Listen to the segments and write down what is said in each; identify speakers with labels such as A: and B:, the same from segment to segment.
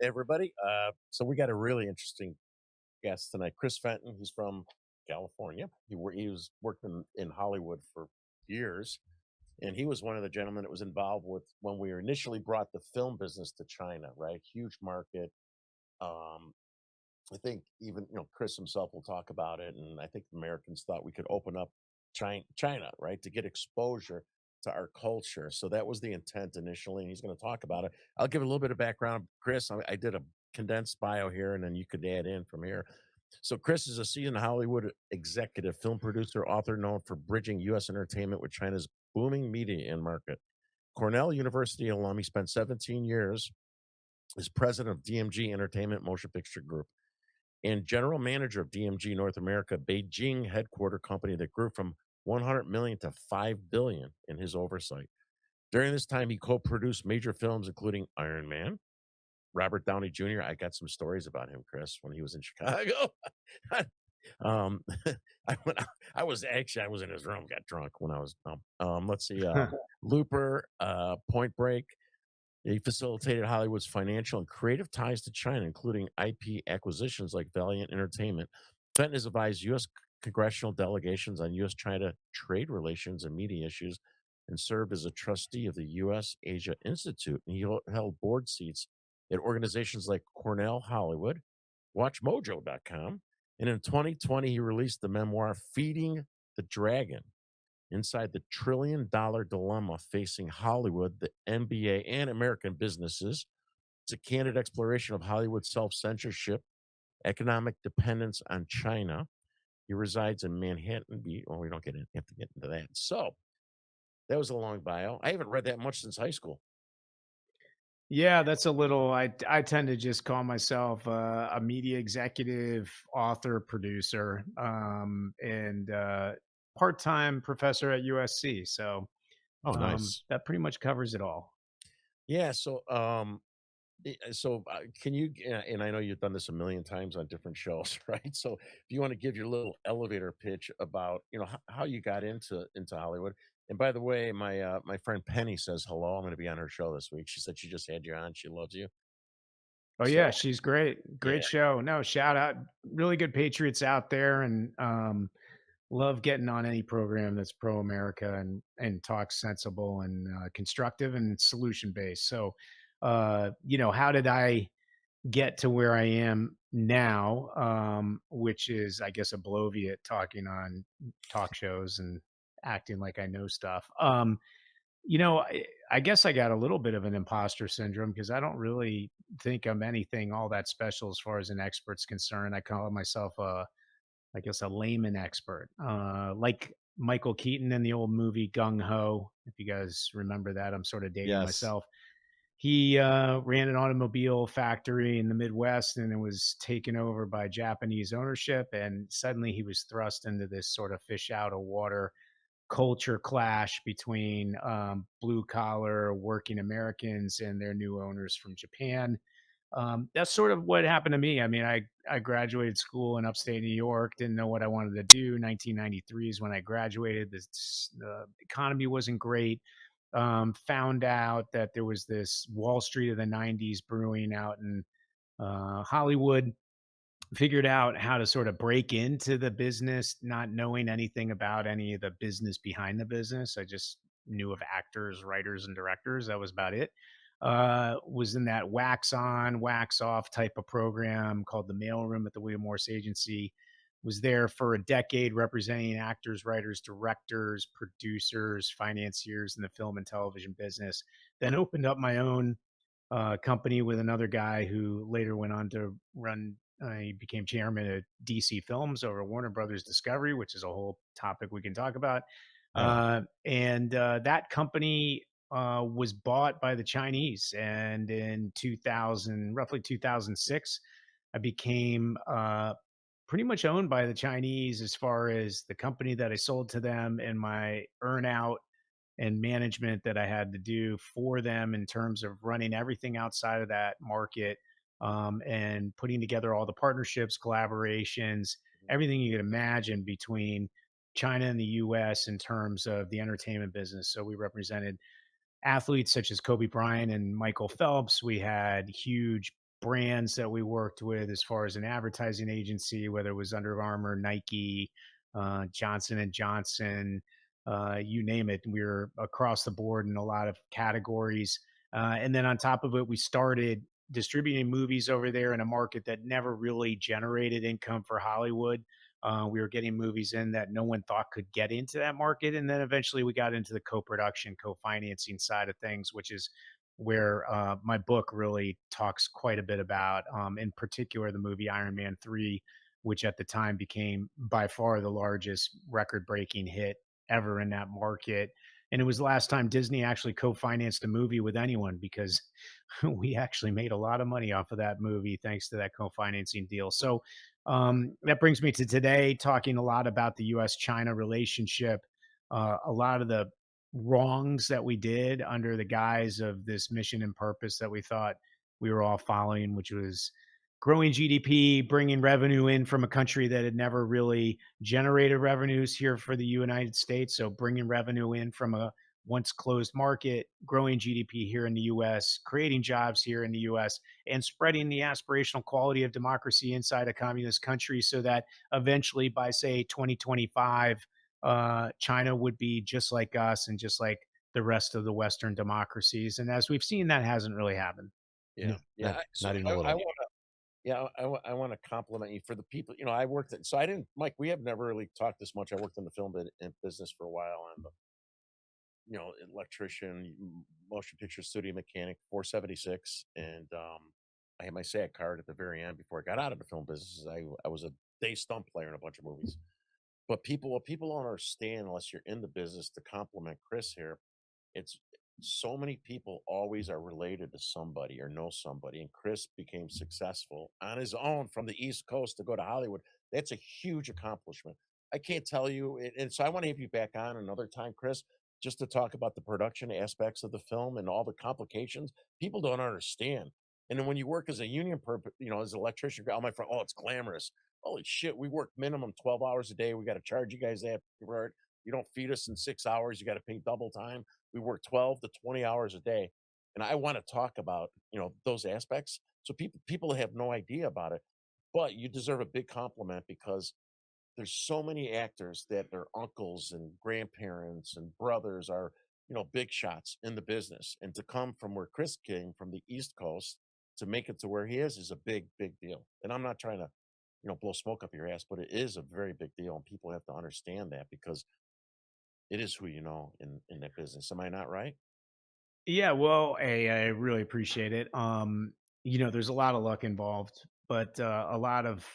A: everybody. So we got a really interesting guest tonight. Chris Fenton. He's from California. He was working in Hollywood for years, and he was one of the gentlemen that was involved with when we initially brought the film business to China. Right, huge market. Um, I think even Chris himself will talk about it, and I think Americans thought we could open up China, right, to get exposure to our culture. So that was the intent initially, and he's going to talk about it. I'll give a little bit of background. Chris, I did a condensed bio here, and then you could add in from here. So Chris is a seasoned Hollywood executive, film producer, author known for bridging U.S. entertainment with China's booming media and market. Cornell University alum, he spent 17 years as president of DMG Entertainment Motion Picture Group and general manager of DMG North America, Beijing headquarter company that grew from 100 million to 5 billion in his oversight. During this time, he co-produced major films including Iron Man, Robert Downey Jr. I got some stories about him, Chris, when he was in Chicago. um, I went, I was in his room, got drunk when I was. Let's see, Looper, Point Break. He facilitated Hollywood's financial and creative ties to China, including IP acquisitions like Valiant Entertainment. Fenton has advised U.S. congressional delegations on U.S. China trade relations and media issues and served as a trustee of the U.S. Asia Institute. And he held board seats at organizations like Cornell Hollywood, WatchMojo.com. And in 2020, he released the memoir Feeding the Dragon Inside the $1 trillion dilemma facing Hollywood, the NBA, and American businesses. It's a candid exploration of Hollywood's self-censorship, economic dependence on China. He resides in Manhattan Beach. Well, we don't have to get into that. So that was a long bio. I haven't read that much since high school.
B: Yeah, that's a little. I tend to just call myself a media executive, author, producer, and part-time professor at USC. So
A: Oh, nice.
B: that pretty much covers it all.
A: Yeah. So, can you? And I know you've done this a million times on different shows, right? So, if you want to give your little elevator pitch about, how you got into Hollywood. And by the way, my friend Penny says hello. I'm going to be on her show this week. She said she just had you on. She loves you.
B: Oh yeah,
A: So,
B: she's great.
A: yeah,
B: Great show. No, shout out. Really good Patriots out there, and love getting on any program that's pro America and talks sensible and constructive and solution based. So, how did I get to where I am now, which is, I guess, a bloviate talking on talk shows and acting like I know stuff. I guess I got a little bit of an imposter syndrome because I don't really think I'm anything all that special as far as an expert's concerned. I call myself I guess, a layman expert, like Michael Keaton in the old movie Gung Ho. If you guys remember that, I'm sort of dating
A: yes,
B: myself. He ran an automobile factory in the Midwest, and it was taken over by Japanese ownership. And suddenly, he was thrust into this sort of fish out of water culture clash between blue collar working Americans and their new owners from Japan. That's sort of what happened to me. I mean, I graduated school in upstate New York, didn't know what I wanted to do. 1993 is when I graduated. The economy wasn't great. Found out that there was this Wall Street of the 90s brewing out in Hollywood. Figured out how to sort of break into the business, not knowing anything about any of the business behind the business. I just knew of actors, writers, and directors. That was about it. Was in that wax on, wax off type of program called the Mailroom at the William Morris Agency. Was there for a decade representing actors, writers, directors, producers, financiers in the film and television business. Then opened up my own company with another guy who later went on to run. He became chairman of DC Films over Warner Brothers Discovery, which is a whole topic we can talk about.
A: yeah,
B: And that company was bought by the Chinese. And in 2000, roughly 2006, I became pretty much owned by the Chinese as far as the company that I sold to them and my earnout and management that I had to do for them in terms of running everything outside of that market, and putting together all the partnerships, collaborations, everything you could imagine between China and the US in terms of the entertainment business. So we represented athletes such as Kobe Bryant and Michael Phelps. We had huge brands that we worked with as far as an advertising agency, whether it was Under Armour, Nike, Johnson and Johnson, you name it. We were across the board in a lot of categories. And then on top of it, we started distributing movies over there in a market that never really generated income for Hollywood. We were getting movies in that no one thought could get into that market. And then eventually we got into the co production, co financing side of things, which is where my book really talks quite a bit about, in particular, the movie Iron Man 3, which at the time became by far the largest record breaking hit ever in that market. And it was the last time Disney actually co financed a movie with anyone because we actually made a lot of money off of that movie thanks to that co financing deal. So that brings me to today, talking a lot about the US China relationship, a lot of the wrongs that we did under the guise of this mission and purpose that we thought we were all following, which was growing GDP, bringing revenue in from a country that had never really generated revenues here for the United States. So bringing revenue in from a once closed market, growing GDP here in the US, creating jobs here in the US, and spreading the aspirational quality of democracy inside a communist country so that eventually by, say, 2025, China would be just like us and just like the rest of the Western democracies. And as we've seen, that hasn't really happened.
A: Yeah,
C: No,
A: yeah. So
C: not even a
A: I
C: little.
A: want to, yeah, I want to compliment you for the people. I worked at, so I didn't, Mike. We have never really talked this much. I worked in the film business for a while, and electrician, motion picture studio mechanic, 476, and I had my SAG card at the very end before I got out of the film business. I was a day stunt player in a bunch of movies. But what people don't understand unless you're in the business, to compliment Chris here, it's so many people always are related to somebody or know somebody. And Chris became successful on his own from the East Coast to go to Hollywood. That's a huge accomplishment. I can't tell you. And so I want to have you back on another time, Chris, just to talk about the production aspects of the film and all the complications. People don't understand. And then when you work as a union, as an electrician, all my friend, oh, it's glamorous. Holy shit, we work minimum 12 hours a day. We got to charge you guys that for it. You don't feed us in 6 hours. You got to pay double time. We work 12 to 20 hours a day. And I want to talk about, those aspects. So people have no idea about it. But you deserve a big compliment because there's so many actors that their uncles and grandparents and brothers are, big shots in the business. And to come from where Chris came from the East Coast to make it to where he is a big, big deal. And I'm not trying to, blow smoke up your ass, but it is a very big deal. And people have to understand that because it is who you know in that business. Am I not right?
B: Yeah, well, I really appreciate it. There's a lot of luck involved, but a lot of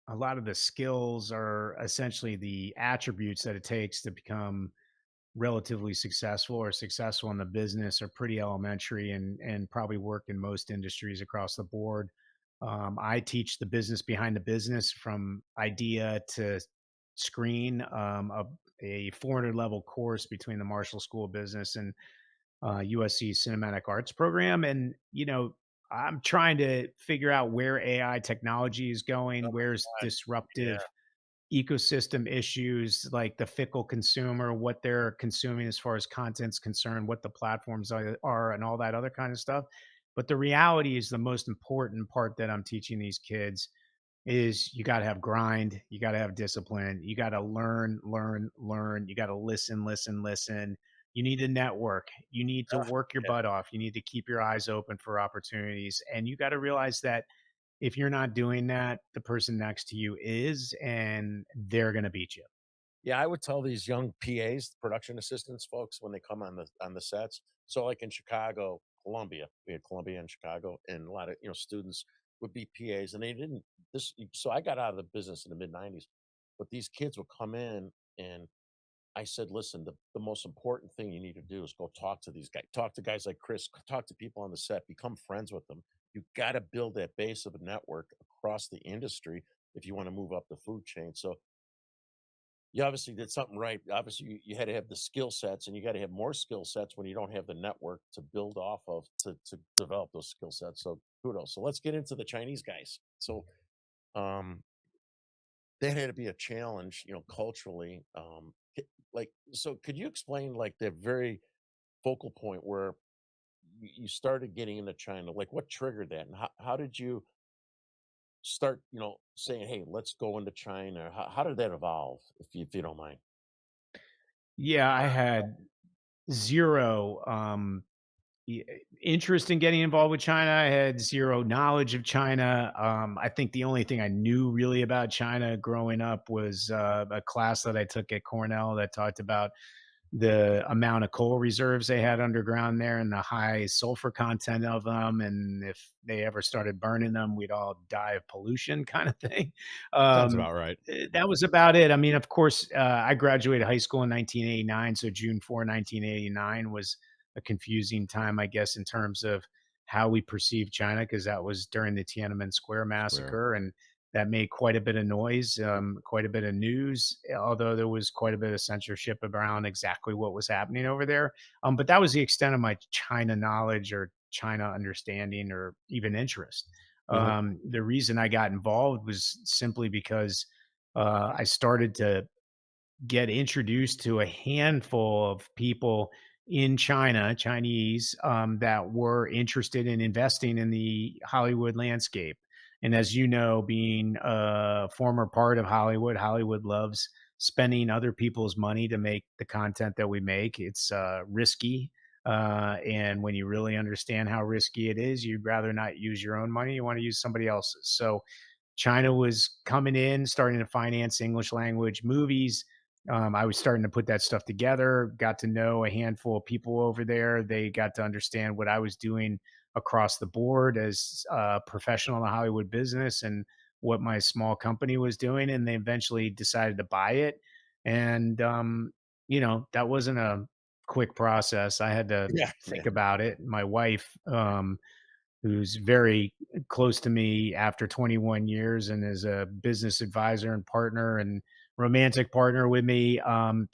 B: the skills are essentially the attributes that it takes to become relatively successful or successful in the business are pretty elementary and probably work in most industries across the board. I teach the business behind the business from idea to screen, a 400 level course between the Marshall School of Business and USC Cinematic Arts program. And, I'm trying to figure out where AI technology is
A: Oh
B: going, where's
A: my God. Yeah.
B: disruptive ecosystem issues like the fickle consumer, what they're consuming as far as content's concerned, what the platforms are, and all that other kind of stuff. But the reality is the most important part that I'm teaching these kids is you got to have grind, you got to have discipline, you got to learn, learn, learn, you got to listen, listen, listen. You need to network, you need to
A: Ah,
B: work your
A: yeah.
B: butt off, you need to keep your eyes open for opportunities, and you got to realize that if you're not doing that, the person next to you is, and they're going to beat you.
A: Yeah, I would tell these young PAs, production assistants, folks, when they come on the sets. So, like in Chicago, Columbia, we had Columbia in Chicago, and a lot of students would be PAs, and they didn't this. So I got out of the business in the mid '90s, but these kids would come in, and I said, listen, the most important thing you need to do is go talk to these guys, talk to guys like Chris, talk to people on the set, become friends with them. You got to build that base of a network across the industry if you want to move up the food chain. So you obviously did something right. Obviously, you had to have the skill sets, and you got to have more skill sets when you don't have the network to build off of to develop those skill sets. So kudos. So let's get into the Chinese guys. So um, that had to be a challenge, culturally. Like, so could you explain like the very focal point where you started getting into China? Like, what triggered that, and how did you start, saying, "Hey, let's go into China"? How did that evolve, if you don't mind?
B: Yeah, I had 0, interest in getting involved with China. I had 0 knowledge of China. I think the only thing I knew really about China growing up was, a class that I took at Cornell that talked about the amount of coal reserves they had underground there and the high sulfur content of them, and if they ever started burning them, we'd all die of pollution kind of thing.
C: Sounds
B: Um,
C: about right.
B: that was about it. I mean, of course, I graduated high school in 1989, so June 4, 1989 was a confusing time, I guess, in terms of how we perceived China, because that was during the Tiananmen Square
C: Square.
B: massacre, and that made quite a bit of noise, quite a bit of news, although there was quite a bit of censorship around exactly what was happening over there. But that was the extent of my China knowledge or China understanding or even interest.
A: Mhm.
B: The reason I got involved was simply because I started to get introduced to a handful of people in China, Chinese, that were interested in investing in the Hollywood landscape. And as you know, being a former part of Hollywood, Hollywood loves spending other people's money to make the content that we make. It's risky. And when you really understand how risky it is, you'd rather not use your own money. You want to use somebody else's. So China was coming in, starting to finance English language movies. I was starting to put that stuff together, got to know a handful of people over there. They got to understand what I was doing across the board as a professional in the Hollywood business and what my small company was doing. And they eventually decided to buy it. And, that wasn't a quick process. I had to
A: Yeah, yeah.
B: think about it. My wife, who's very close to me after 21 years and is a business advisor and partner and romantic partner with me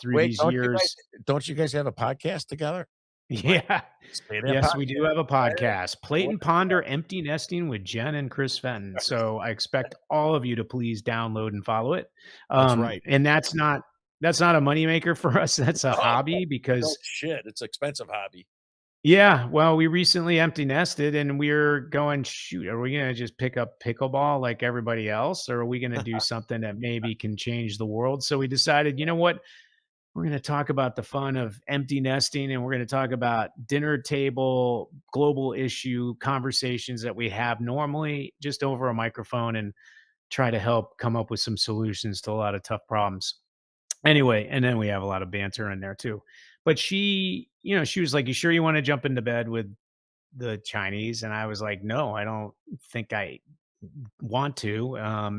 B: through
A: Wait,
B: these years.
A: don't you guys have a podcast together? You might
B: Yeah.
A: say that
B: Yes, we do
A: podcast.
B: have a
A: Right?
B: podcast, Plate
A: What
B: and Ponder Empty Nesting with Jen and Chris Fenton. So I expect all of you to please download and follow it.
C: That's right.
B: And that's not a moneymaker for us. That's a
A: No,
B: hobby
A: no
B: because
A: shit, it's an expensive hobby.
B: yeah, well, we recently empty nested and we're going, shoot, are we going to just pick up pickleball like everybody else? Or are we going to do something that maybe can change the world? So we decided, you know what? We're going to talk about the fun of empty nesting and we're going to talk about dinner table, global issue conversations that we have normally just over a microphone and try to help come up with some solutions to a lot of tough problems. Anyway, and then we have a lot of banter in there too. But she was like, "You sure you wanna jump into bed with the Chinese?" And I was like, "No, I don't think I want to."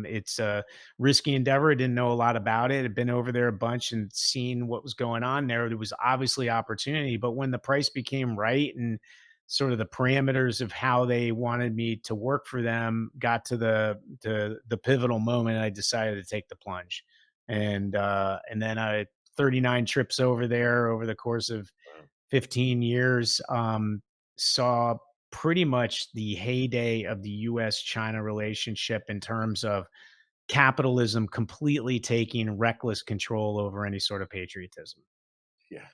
B: It's a risky endeavor. I didn't know a lot about it. I'd been over there a bunch and seen what was going on there. There was obviously opportunity, but when the price became right and sort of the parameters of how they wanted me to work for them got to the pivotal moment, I decided to take the plunge. And then I 39 trips over there over the course of
A: Wow.
B: 15 years, saw pretty much the heyday of the US China relationship in terms of capitalism completely taking reckless control over any sort of patriotism.
A: Yeah.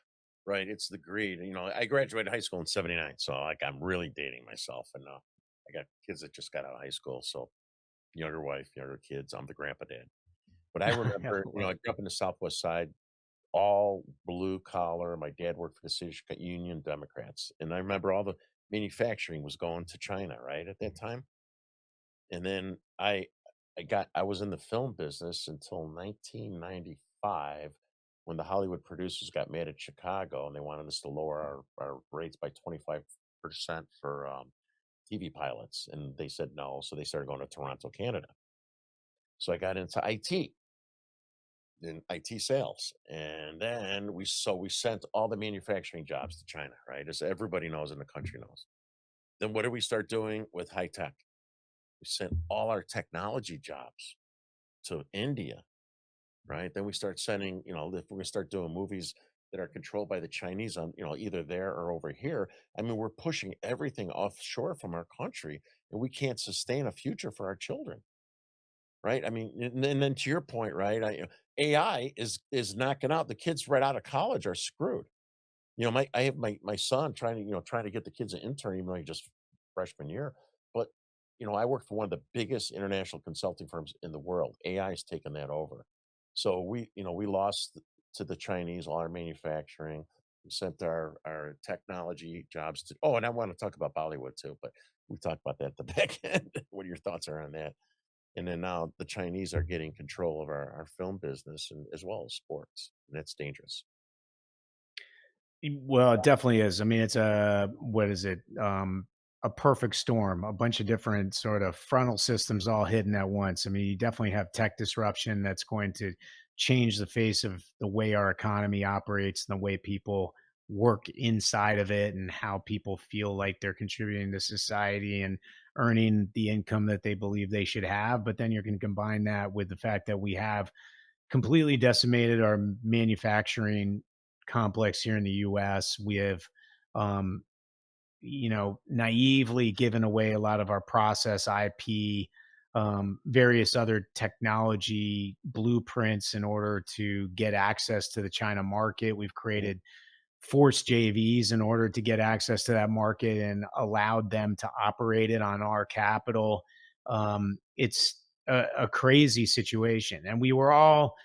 A: Right, it's the greed, I graduated high school in '79, so, like, I'm really dating myself, and, I got kids that just got out of high school, so younger wife, younger kids, I'm the grandpa dad. But I
B: Yeah,
A: remember,
B: love
A: I
B: it.
A: grew up in the Southwest Side, all blue collar. My dad worked for the City Union Democrats, and I remember all the manufacturing was going to China, right, at that time? And then I was in the film business until 1995 when the Hollywood producers got mad at Chicago and they wanted us to lower our rates by 25% for TV pilots. And they said no. So they started going to Toronto, Canada. So I got into IT in IT sales. And then we sent all the manufacturing jobs to China, right? As everybody knows in the country knows. Then what did we start doing with high tech? We sent all our technology jobs to India, right? Then we start sending, if we're gonna start doing movies that are controlled by the Chinese on, either there or over here. I mean, we're pushing everything offshore from our country, and we can't sustain a future for our children, right? I mean, and then to your point, right? AI is knocking out the kids right out of college are screwed. I have my son trying to, trying to get the kids an intern even though he just freshman year. But, I work for one of the biggest international consulting firms in the world. AI has taken that over. So we lost to the Chinese all our manufacturing. We sent our technology jobs to, oh, and I want to talk about Bollywood too, but we talked about that at the back end. What your thoughts are on that? And then now the Chinese are getting control of our film business and as well as sports. And that's dangerous.
B: Well, it definitely is. I mean, it's a what is it? A perfect storm, a bunch of different sort of frontal systems all hidden at once. I mean, you definitely have tech disruption that's going to change the face of the way our economy operates and the way people work inside of it and how people feel like they're contributing to society and earning the income that they believe they should have. But then you're going to combine that with the fact that we have completely decimated our manufacturing complex here in the US. We have, um, naively given away a lot of our process IP, various other technology blueprints in order to get access to the China market. We've
A: Mhm.
B: created forced JVs in order to get access to that market and allowed them to operate it on our capital. It's a crazy situation. And we were all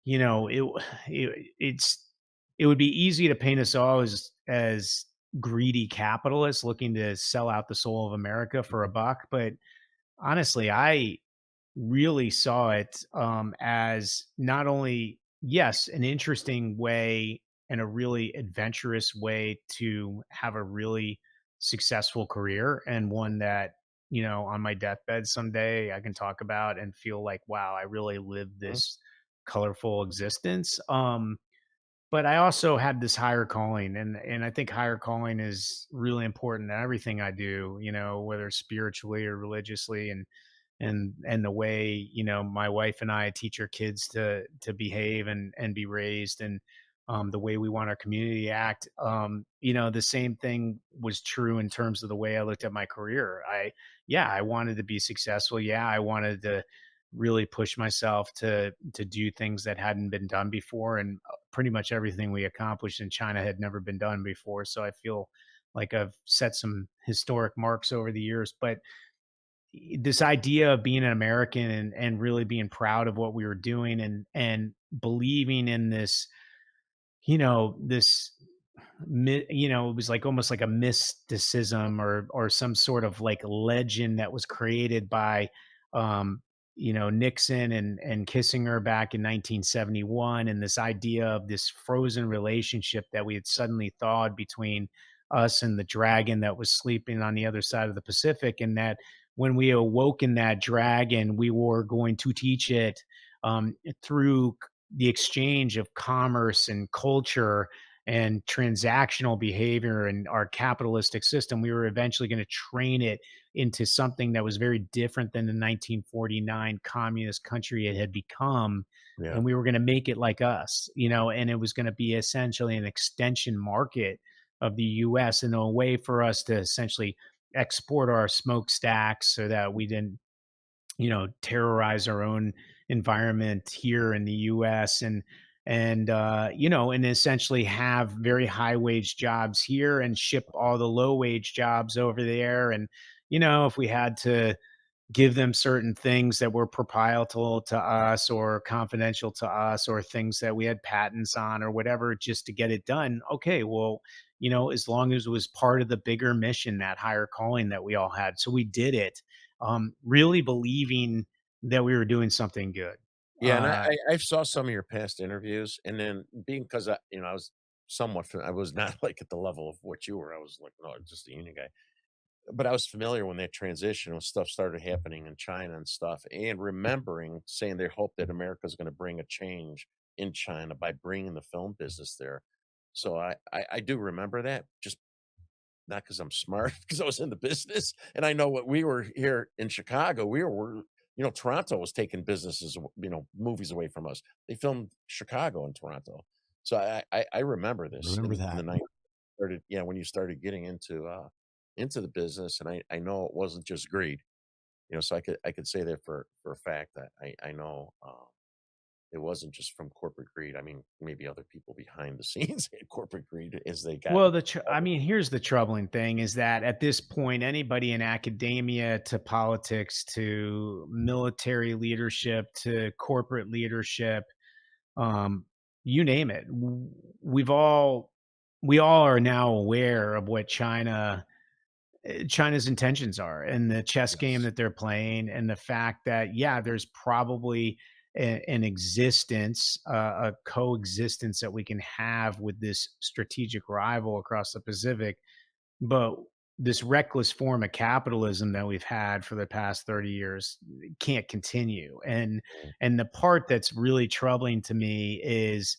B: you know, it's it would be easy to paint us all as greedy capitalists looking to sell out the soul of America for a buck, but honestly, I really saw it as not only yes, an interesting way and a really adventurous way to have a really successful career and one that on my deathbed someday I can talk about and feel like wow, I really lived
A: Mhm.
B: this colorful existence. But I also had this higher calling, and I think higher calling is really important in everything I do, whether spiritually or religiously, and the way my wife and I teach our kids to behave and be raised, and the way we want our community to act. The same thing was true in terms of the way I looked at my career. I wanted to be successful. Yeah, I wanted to really push myself to do things that hadn't been done before, and pretty much everything we accomplished in China had never been done before. So I feel like I've set some historic marks over the years, but this idea of being an American and really being proud of what we were doing and believing in this, this it was like almost like a mysticism or some sort of like legend that was created by um Nixon and Kissinger back in 1971, and this idea of this frozen relationship that we had suddenly thawed between us and the dragon that was sleeping on the other side of the Pacific, and that when we awoke in that dragon we were going to teach it through the exchange of commerce and culture and transactional behavior and our capitalistic system. We were eventually going to train it into something that was very different than the 1949 communist country it had become.
A: Yeah.
B: And we were going to make it like us, and it was going to be essentially an extension market of the US and a way for us to essentially export our smokestacks so that we didn't terrorize our own environment here in the US, and essentially have very high wage jobs here and ship all the low wage jobs over there. And if we had to give them certain things that were proprietary to us or confidential to us or things that we had patents on or whatever just to get it done. Okay, well, as long as it was part of the bigger mission, that higher calling that we all had. So we did it, really believing that we were doing something good.
A: Yeah, and I saw some of your past interviews, and then being 'cause I was I was not, like, at the level of what you were, I was, like, no, just a union guy, but I was familiar when that transition when stuff started happening in China and stuff, and remembering saying they hope that America's gonna bring a change in China by bringing the film business there. So I do remember that, just not because 'cause I'm smart, because I was in the business, and I know what we were here in Chicago, we were Toronto was taking businesses, movies away from us. They filmed Chicago and Toronto. So I remember this
C: Remember
A: in the
C: that.
A: night started yeah, when you started getting into the business, and I know it wasn't just greed, so I could say that for a fact that I know, It wasn't just from corporate greed. I mean, maybe other people behind the scenes had corporate greed as they got
B: Well, I
A: involved.
B: mean, here's the troubling thing is that at this point, anybody in academia to politics to military leadership to corporate leadership, um, you name it, we all are now aware of what China's intentions are and the chess game
A: Yes.
B: that they're playing, and the fact that, yeah, there's probably an existence, a coexistence that we can have with this strategic rival across the Pacific. But this reckless form of capitalism that we've had for the past 30 years can't continue.
A: Mm.
B: And the part that's really troubling to me is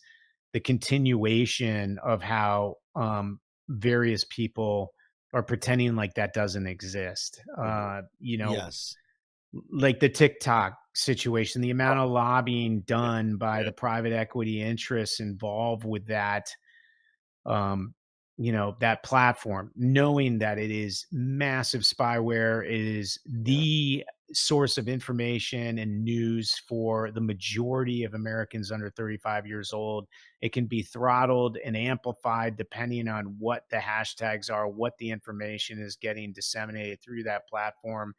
B: the continuation of how various people are pretending like that doesn't exist.
A: Mhm.
C: Yes.
B: Like the TikTok situation, the
A: Oh,
B: amount of lobbying
A: yeah,
B: done by
A: yeah,
B: the private equity interests involved with that, um, that platform, knowing that it is massive spyware, it is
A: yeah,
B: the source of information and news for the majority of Americans under 35 years old. It can be throttled and amplified depending on what the hashtags are, what the information is getting disseminated through that platform.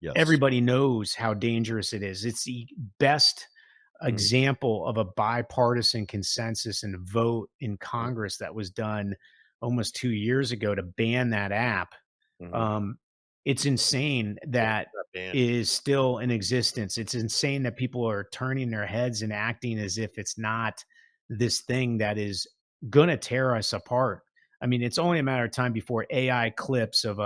A: yes.
B: Everybody knows how dangerous it is. It's the best
A: Mhm,
B: example of a bipartisan consensus and vote in
A: mhm,
B: Congress that was done almost 2 years ago to ban that app.
A: mhm.
B: Um, it's insane
A: Yeah,
B: that
A: not banned.
B: it is still in existence. It's insane that people are turning their heads and acting as if it's not this thing that is gonna tear us apart. I mean, it's only a matter of time before AI clips of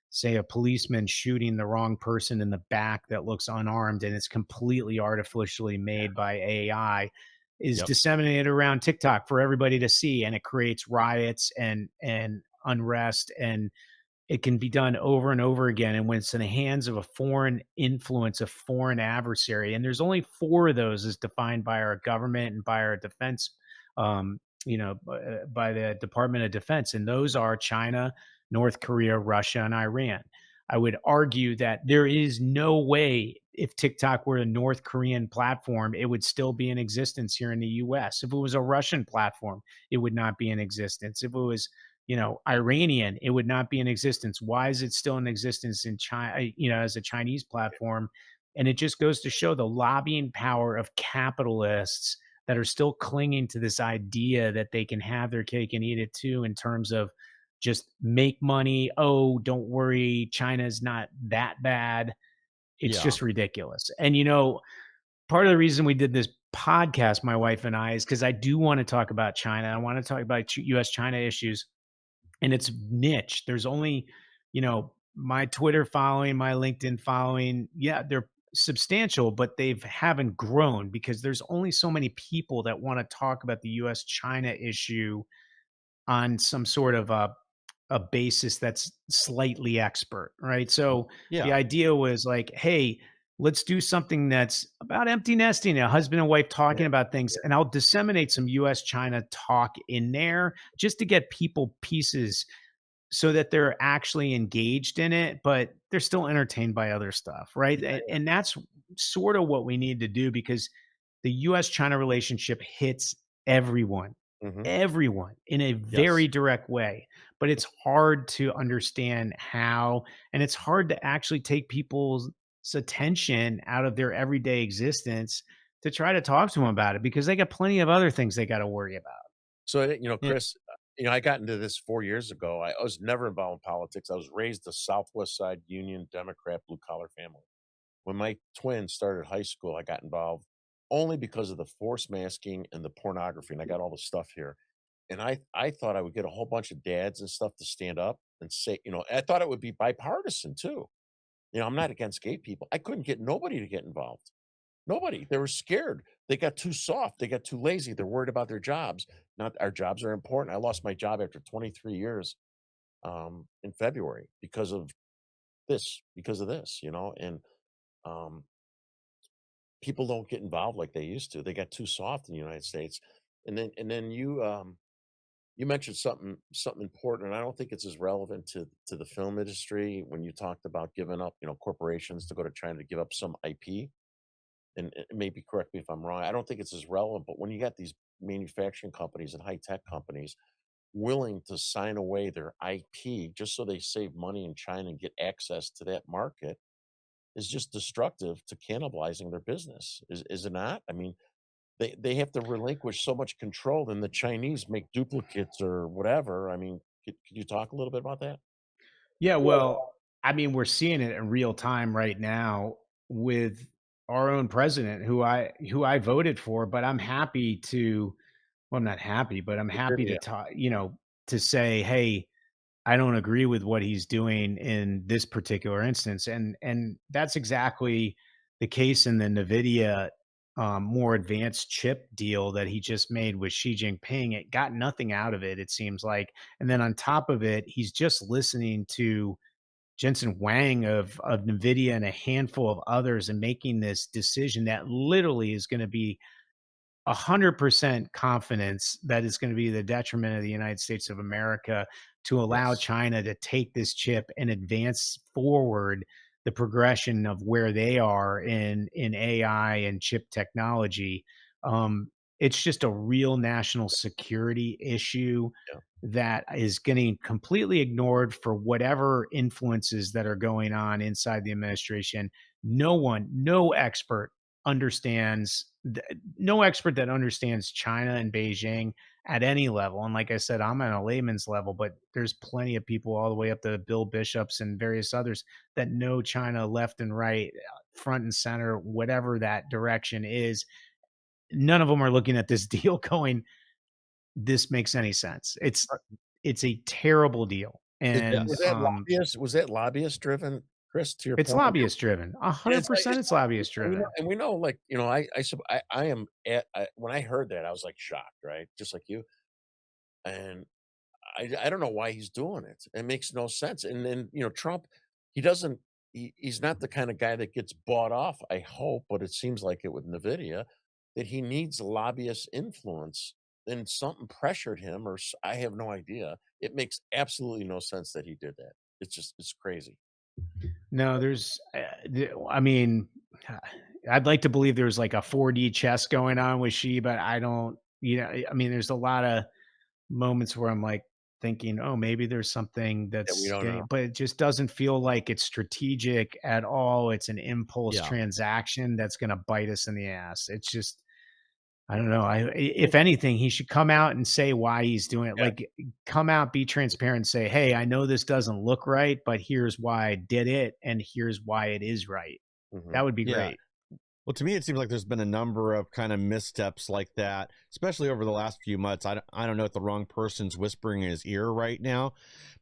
B: say, a policeman shooting the wrong person in the back that looks unarmed and it's completely artificially made by AI is
A: Yep.
B: disseminated around TikTok for everybody to see, and it creates riots and unrest, and it can be done over and over again. And when it's in the hands of a foreign influence, a foreign adversary, and there's only four of those as defined by our government and by our defense, by the Department of Defense, and those are China, North Korea, Russia, and Iran. I would argue that there is no way if TikTok were a North Korean platform, it would still be in existence here in the US. If it was a Russian platform, it would not be in existence. If it was Iranian, it would not be in existence. Why is it still in existence in China, as a Chinese platform? And it just goes to show the lobbying power of capitalists that are still clinging to this idea that they can have their cake and eat it too, in terms of just make money. Oh, don't worry, China's not that bad. It's
A: Yeah.
B: just ridiculous. And part of the reason we did this podcast, my wife and I, is because I do want to talk about China. I want to talk about US China issues, and it's niche. There's only, my Twitter following, my LinkedIn following. Yeah, they're substantial, but they haven't grown because there's only so many people that want to talk about the US China issue on some sort of a basis that's slightly expert, right? So the
A: Yeah.
B: idea was like, hey, let's do something that's about empty nesting, a husband and wife
A: Yeah.
B: talking about things,
A: Yeah.
B: and I'll disseminate some US China talk in there just to get people pieces so that they're actually engaged in it, but they're still entertained by other stuff, right?
A: Yeah.
B: And that's sort of what we need to do because the US China relationship hits everyone,
A: Mhm.
B: everyone in a
A: Yes.
B: very direct way. But it's hard to understand how, and it's hard to actually take people's attention out of their everyday existence to try to talk to them about it because they got plenty of other things they got to worry about.
A: So,
C: Yeah.
A: Chris, I got into this 4 years ago. I was never involved in politics. I was raised a Southwest Side Union Democrat blue collar family. When my twins started high school, I got involved only because of the force masking and the pornography, and I got all the stuff here. And I thought I would get a whole bunch of dads and stuff to stand up and say, I thought it would be bipartisan too. I'm not against gay people. I couldn't get nobody to get involved. Nobody. They were scared. They got too soft. They got too lazy. They're worried about their jobs. Not our jobs are important. I lost my job after 23 years in February because of this, and um, people don't get involved like they used to. They got too soft in the United States. And then you mentioned something important, and I don't think it's as relevant to the film industry when you talked about giving up, corporations to go to China to give up some IP. and maybe correct me if I'm wrong, I don't think it's as relevant, but when you got these manufacturing companies and high tech companies willing to sign away their IP just so they save money in China and get access to that market is just destructive to cannibalizing their business. Is it not? I mean, they have to relinquish so much control, then the Chinese make duplicates or whatever. I mean, could you talk a little bit about that?
B: Yeah, well, I mean, we're seeing it in real time right now with our own president who I voted for, but I'm happy to well, I'm not happy, but I'm happy to
A: Yeah.
B: talk, to say, "Hey, I don't agree with what he's doing in this particular instance." And that's exactly the case in the Nvidia more advanced chip deal that he just made with Xi Jinping. It got nothing out of it, it seems like. And then on top of it, he's just listening to Jensen Huang of Nvidia and a handful of others and making this decision that literally is going to be 100% confidence that it's going to be the detriment of the United States of America to allow
A: Yes.
B: China to take this chip and advance forward the progression of where they are in AI and chip technology. It's just a real national security issue
A: Yeah.
B: that is getting completely ignored for whatever influences that are going on inside the administration. No expert understands no expert that understands China and Beijing at any level. And like I said, I'm at a layman's level, but there's plenty of people all the way up to Bill Bishops and various others that know China left and right, front and center, whatever that direction is. None of them are looking at this deal going, this makes any sense. It's a terrible deal. And
A: Was
C: Yes.
A: that lobbyist driven, Chris, to your
B: it's
A: point?
B: lobbyist driven.
A: It's like
B: 100% it's lobbyist driven.
A: and we know, like, I am at when I heard that, I was, like, shocked, right? Just like you, and I don't know why he's doing it. It makes no sense, and then, Trump, he doesn't he's not the kinda guy that gets bought off, I hope, but it seems like it with NVIDIA, that he needs lobbyist influence, and something pressured him or I have no idea. It makes absolutely no sense that he did that. It's crazy.
B: No, I mean, I'd like to believe there's like a 4D chess going on with she, but I don't, I mean, there's a lot of moments where I'm like thinking, oh, maybe there's something
A: Yeah, we
B: that's
A: don't
B: getting,
A: know.
B: but it just doesn't feel like it's strategic at all. It's an impulse
C: Yeah.
B: transaction that's going to bite us in the ass. It's just, I don't know. If anything, he should come out and say why he's doing it.
A: Yeah.
B: Like, come out, be transparent, and say, "Hey, I know this doesn't look right, but here's why I did it, and here's why it is right."
A: Mhm.
B: That would be
C: Yeah.
B: great.
C: Well, to me, it seems like there's been a number of kind of missteps like that, especially over the last few months. I don't know if the wrong person's whispering in his ear right now,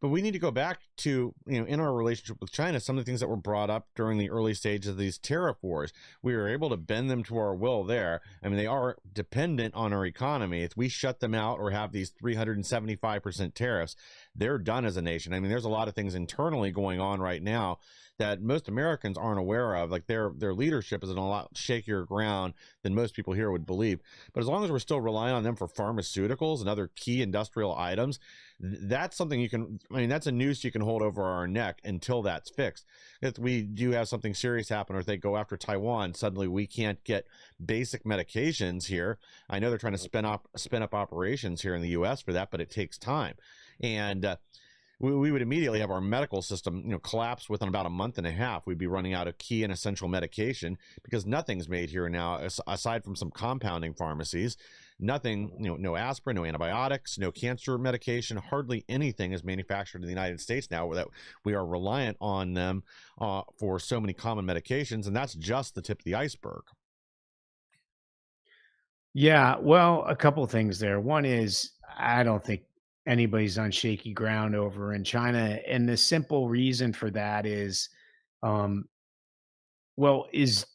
C: but we need to go back to, in our relationship with China, some of the things that were brought up during the early stages of these tariff wars. We were able to bend them to our will there. I mean, they are dependent on our economy. If we shut them out or have these 375% tariffs, they're done as a nation. I mean, there's a lot of things internally going on right now that most Americans aren't aware of. Like their leadership is in a lot shakier ground than most people here would believe. But as long as we're still relying on them for pharmaceuticals and other key industrial items, that's something that's a noose you can hold over our neck until that's fixed. If we do have something serious happen or if they go after Taiwan, suddenly we can't get basic medications here. I know they're trying to spin up operations here in the US for that, but it takes time. And we would immediately have our medical system, collapse within about a month and a half. We'd be running out of key and essential medication because nothing's made here now, aside from some compounding pharmacies. Nothing, no aspirin, no antibiotics, no cancer medication. Hardly anything is manufactured in the United States now that we are reliant on them for so many common medications. And that's just the tip of the iceberg.
B: Yeah, well, a couple things there. One is I don't think anybody's on shaky ground over in China, and the simple reason for that is, um, well, is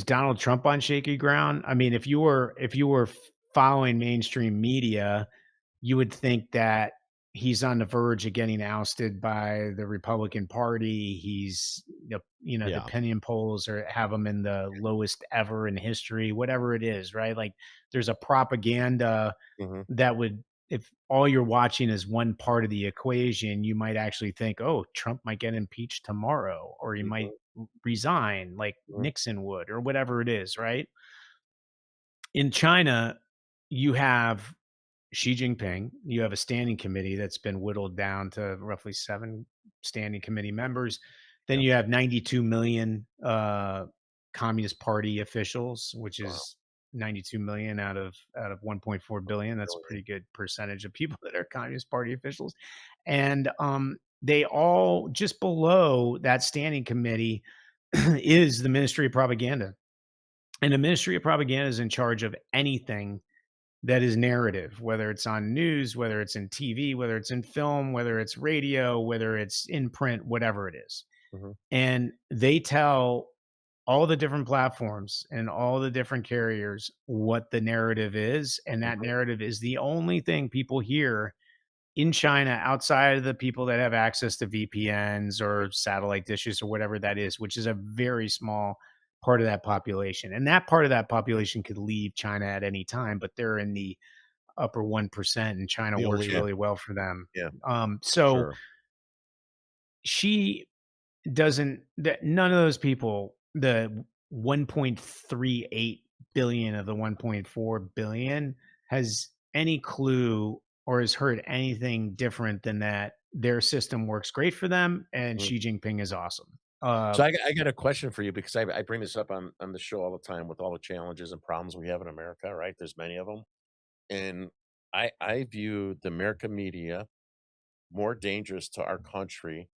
B: Donald Trump on shaky ground? I mean, if you were following mainstream media, you would think that he's on the verge of getting ousted by the Republican Party. The
C: Yeah.
B: opinion polls or have him in the lowest ever in history, whatever it is, right? Like there's a propaganda
A: Mhm.
B: that would, if all you're watching is one part of the equation, you might actually think, oh, Trump might get impeached tomorrow, or he might
A: Mhm.
B: resign like
A: Mhm.
B: Nixon would or whatever it is, right? In China, you have Xi Jinping, you have a standing committee that's been whittled down to roughly 7 standing committee members. Then
A: Yeah.
B: you have 92 million Communist Party officials, which
A: Wow.
B: is 92 million out of 1.4 billion. That's a
A: Really.
B: pretty good percentage of people that are Communist Party officials. And they all just below that standing committee is the Ministry of Propaganda. And the Ministry of Propaganda is in charge of anything that is narrative, whether it's on news, whether it's in TV, whether it's in film, whether it's radio, whether it's in print, whatever it is.
A: Mhm.
B: And they tell all the different platforms and all the different carriers what the narrative is. And that
A: Mhm.
B: narrative is the only thing people hear in China outside of the people that have access to VPNs or satellite dishes or whatever that is, which is a very small part of that population. And that part of that population could leave China at any time, but they're in the upper 1%, and China
C: The
B: works
C: elite.
B: really well for them.
A: Yeah.
B: So
C: Sure.
B: she doesn't, that none of those people, the 1.38 billion of the 1.4 billion, has any clue or has heard anything different than that their system works great for them and
A: Mhm.
B: Xi Jinping is awesome.
A: So I got a question for you because I bring this up on the show all the time with all the challenges and problems we have in America, right? There's many of them. And I view the American media more dangerous to our country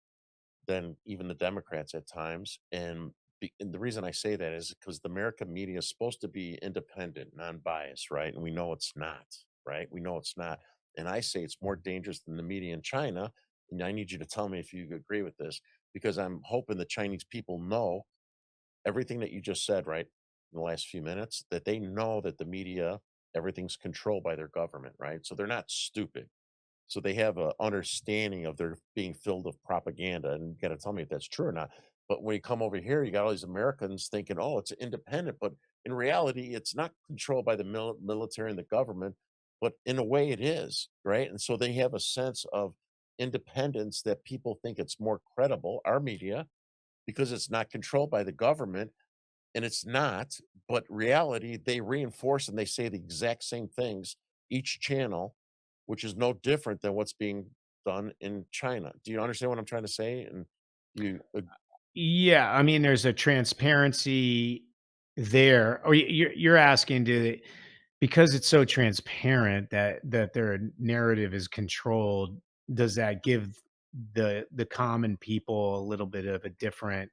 A: than even the Democrats at times. And the reason I say that is because the American media is supposed to be independent, non-biased, right? And we know it's not, right? We know it's not. And I say it's more dangerous than the media in China. And I need you to tell me if you agree with this, because I'm hoping the Chinese people know everything that you just said, right? In the last few minutes, that they know that the media, everything's controlled by their government, right? So they're not stupid. So they have a understanding of their being filled with propaganda, and you gotta tell me if that's true or not. But when you come over here, you got all these Americans thinking, "Oh, it's independent," but in reality, it's not controlled by the military and the government, but in a way it is, right? And so they have a sense of independence that people think it's more credible, our media, because it's not controlled by the government, and it's not, but reality, they reinforce and they say the exact same things, each channel, which is no different than what's being done in China. Do you understand what I'm trying to say? And you
B: Yeah, I mean, there's a transparency there. Or you're asking, to because it's so transparent that their narrative is controlled, does that give the common people a little bit of a different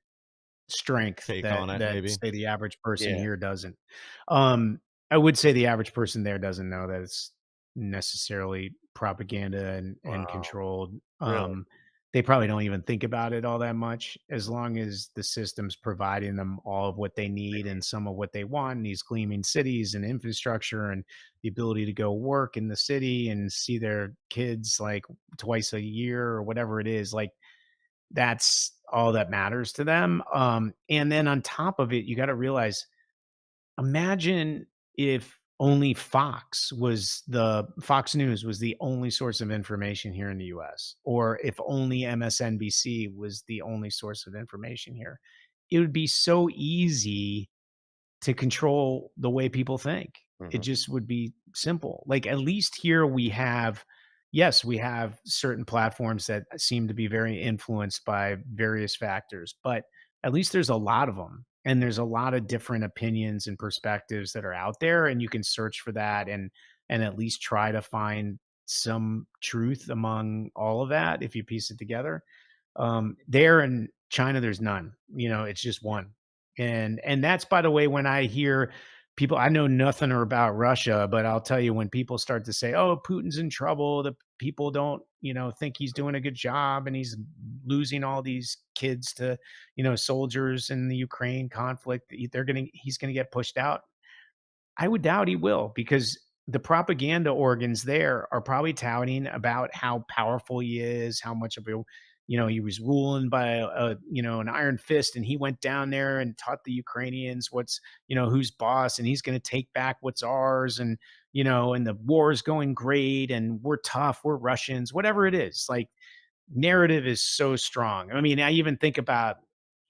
B: strength
C: Take
B: that
C: on it,
B: that
C: maybe.
B: say the average person
A: yeah,
B: here doesn't? Um, I would say the average person there doesn't know that it's necessarily propaganda and
A: wow,
B: controlled.
A: really?
B: They probably don't even think about it all that much, as long as the system's providing them all of what they need and some of what they want in these gleaming cities and infrastructure and the ability to go work in the city and see their kids like twice a year or whatever it is. Like, that's all that matters to them. And then on top of it, you got to realize, imagine if only Fox News was the only source of information here in the US, or if only MSNBC was the only source of information here. It would be so easy to control the way people think. It
A: Mhm.
B: just would be simple. Like, at least here we have, yes, we have certain platforms that seem to be very influenced by various factors, but at least there's a lot of them. And there's a lot of different opinions and perspectives that are out there. And you can search for that and at least try to find some truth among all of that if you piece it together. There in China, there's none. It's just one. And that's, by the way, when I hear people, I know nothing about Russia, but I'll tell you, when people start to say, "Oh, Putin's in trouble," the people don't, think he's doing a good job and he's losing all these kids to, soldiers in the Ukraine conflict. He's gonna get pushed out. I would doubt he will, because the propaganda organs there are probably touting about how powerful he is, how much of a, he was ruling by an iron fist, and he went down there and taught the Ukrainians what's, who's boss, and he's going to take back what's ours, and and the war is going great, and we're tough, we're Russians, whatever it is. Like, narrative is so strong. I mean, I even think about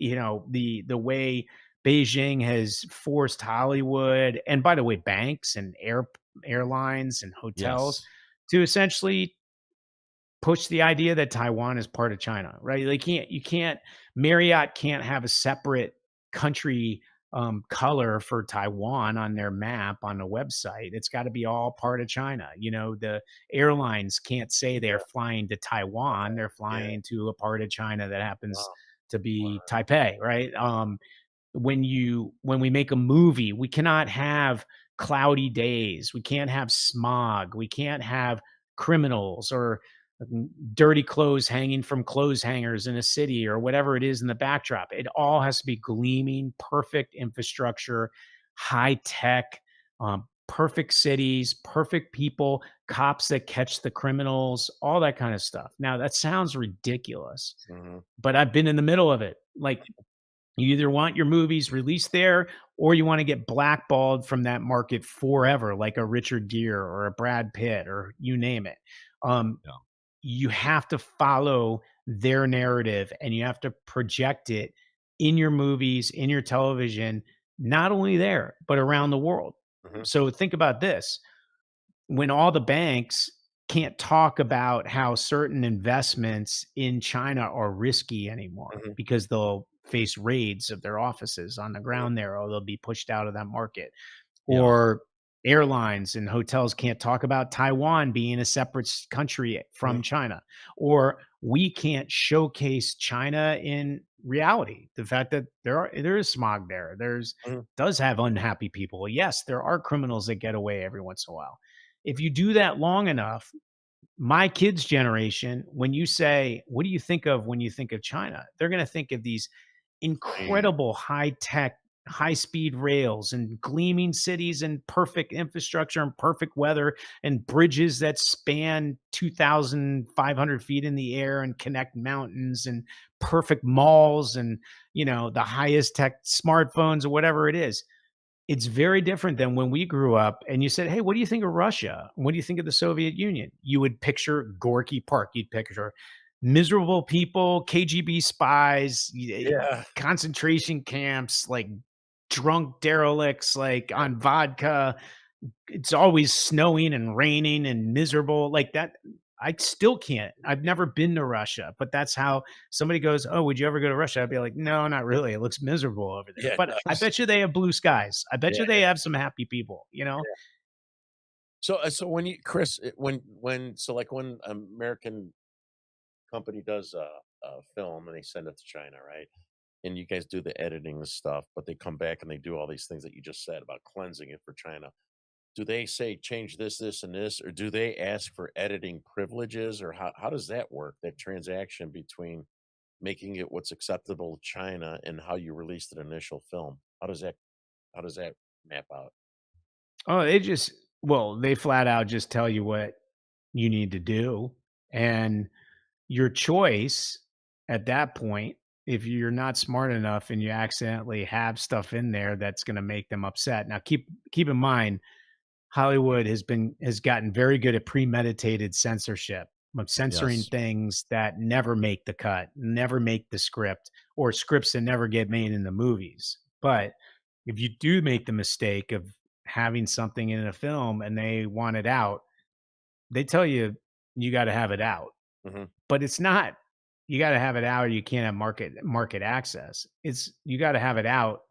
B: the way Beijing has forced Hollywood, and by the way, banks and airlines and hotels,
C: Yes.
B: to essentially push the idea that Taiwan is part of China, right? You can't Marriott can't have a separate country color for Taiwan on their map on the website. It's got to be all part of China. The airlines can't say they're
A: Yeah.
B: flying to Taiwan; they're
A: Yeah.
B: flying to a part of China that happens
A: Wow.
B: to
A: Wow.
B: be Taipei, right? When we make a movie, we cannot have cloudy days. We can't have smog. We can't have criminals or dirty clothes hanging from clothes hangers in a city or whatever it is in the backdrop. It all has to be gleaming, perfect infrastructure, high tech, perfect cities, perfect people, cops that catch the criminals, all that kind of stuff. Now, that sounds ridiculous,
A: Mhm.
B: but I've been in the middle of it. Like, you either want your movies released there or you want to get blackballed from that market forever, like a Richard Gere or a Brad Pitt or you name it. Um,
C: Yeah.
B: you have to follow their narrative and you have to project it in your movies, in your television, not only there, but around the world.
A: Mhm.
B: So think about this: when all the banks can't talk about how certain investments in China are risky anymore
A: Mhm.
B: because they'll face raids of their offices on the
A: Mhm.
B: ground there, or they'll be pushed out of that market.
C: Yeah.
B: Or airlines and hotels can't talk about Taiwan being a separate country
A: Mhm.
B: from China, or we can't showcase China in reality. The fact that there is smog there, there's
A: Mhm.
B: does have unhappy people. Yes, there are criminals that get away every once in a while. If you do that long enough, my kids' generation, when you say, "What do you think of when you think of China?" They're going to think of these
A: Clean.
B: incredible high tech, high speed rails and gleaming cities and perfect infrastructure and perfect weather and bridges that span 2,500 feet in the air and connect mountains and perfect malls and, the highest tech smartphones or whatever it is. It's very different than when we grew up and you said, "Hey, what do you think of Russia? What do you think of the Soviet Union?" You would picture Gorky Park. You'd picture miserable people, KGB spies,
A: Yeah.
B: concentration camps, like drunk derelicts, like on vodka. It's always snowing and raining and miserable like that. I still can't. I've never been to Russia, but that's how somebody goes, "Oh, would you ever go to Russia?" I'd be like, "No, not really. It looks miserable over there."
A: Yeah.
B: But I
A: Nice.
B: bet you they have blue skies. I bet
A: Yeah.
B: you they have some happy people.
A: Yeah. So when you Chris, like when American company does a film and they send it to China, right? And you guys do the editing and stuff, but they come back and they do all these things that you just said about cleansing it for China. Do they say change this, this, and this, or do they ask for editing privileges, or how does that work? That transaction between making it what's acceptable to China and how you released an initial film. How does that map out?
B: Oh, they flat out just tell you what you need to do. And your choice at that point, if you're not smart enough and you accidentally have stuff in there that's going to make them upset. Now keep in mind, Hollywood has gotten very good at premeditated censorship, of censoring
C: Yes.
B: things that never make the cut, never make the script, or scripts that never get made in the movies. But if you do make the mistake of having something in a film and they want it out, they tell you you got to have it out.
A: Mhm.
B: But it's not you got to have it out or you can't have market access. It's you got to have it out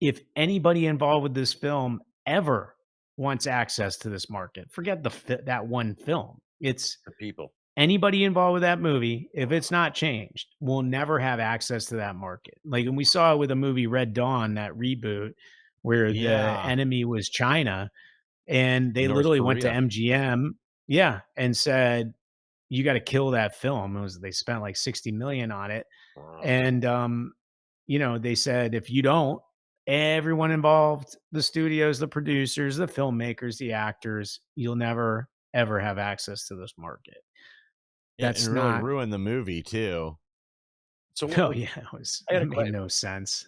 B: if anybody involved with this film ever wants access to this market. Forget that one film. It's
A: The people.
B: anybody involved with that movie, if it's not changed, will never have access to that market. Like, and we saw it with the movie Red Dawn, that reboot, where the
C: Yeah.
B: enemy was China, and they
C: North
B: literally went to
C: Korea.
B: MGM, yeah, and said, "You got to kill that film." They spent like 60 million on it,
A: Wow.
B: and they said, "If you don't, everyone involved, the studios, the producers, the filmmakers, the actors, you'll never ever have access to this market."
C: And
B: That's
C: really
B: not.
C: ruined the movie too.
A: So
B: Oh yeah,
A: I had
B: it
A: a
B: made
A: question.
B: no sense.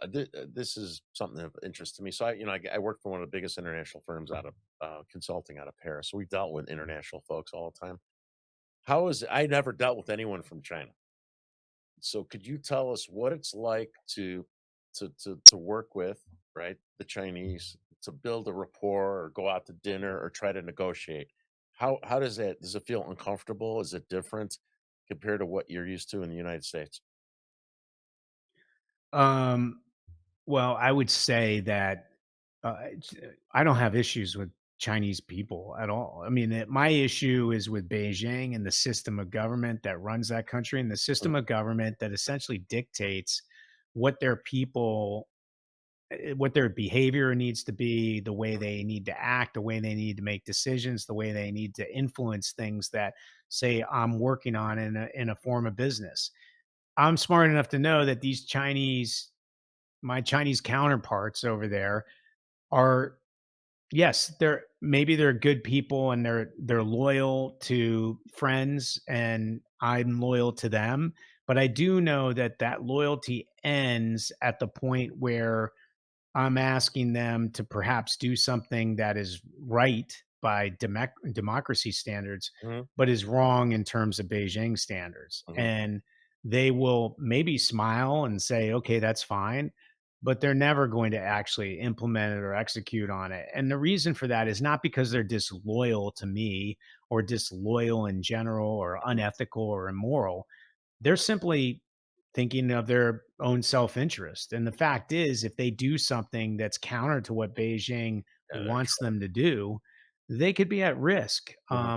A: This is something of interest to me. So I work for one of the biggest international firms out of consulting out of Paris. So we dealt with international folks all the time. How is I never dealt with anyone from China. So could you tell us what it's like to work with, right, the Chinese, to build a rapport or go out to dinner or try to negotiate? How does it feel uncomfortable? Is it different compared to what you're used to in the United States?
B: Um, well, I would say that I don't have issues with Chinese people at all. I mean, my issue is with Beijing and the system of government that runs that country and the
A: Mm,
B: system of government that essentially dictates what their people, what their behavior needs to be, the way they need to act, the way they need to make decisions, the way they need to influence things that, say, I'm working on in a form of business. I'm smart enough to know that these Chinese, my Chinese counterparts over there are, yes, they're good people and they're loyal to friends and I'm loyal to them, but I do know that that loyalty ends at the point where I'm asking them to perhaps do something that is right by democracy standards,
A: mhm,
B: but is wrong in terms of Beijing standards.
A: mhm,
B: And they will maybe smile and say, okay, that's fine, but they're never going to actually implement it or execute on it. And the reason for that is not because they're disloyal to me or disloyal in general or unethical or immoral. They're simply thinking of their own self-interest, and the fact is, if they do something that's counter to what Beijing
A: yeah, they're
B: wants them to do, they could be at risk,
A: mhm,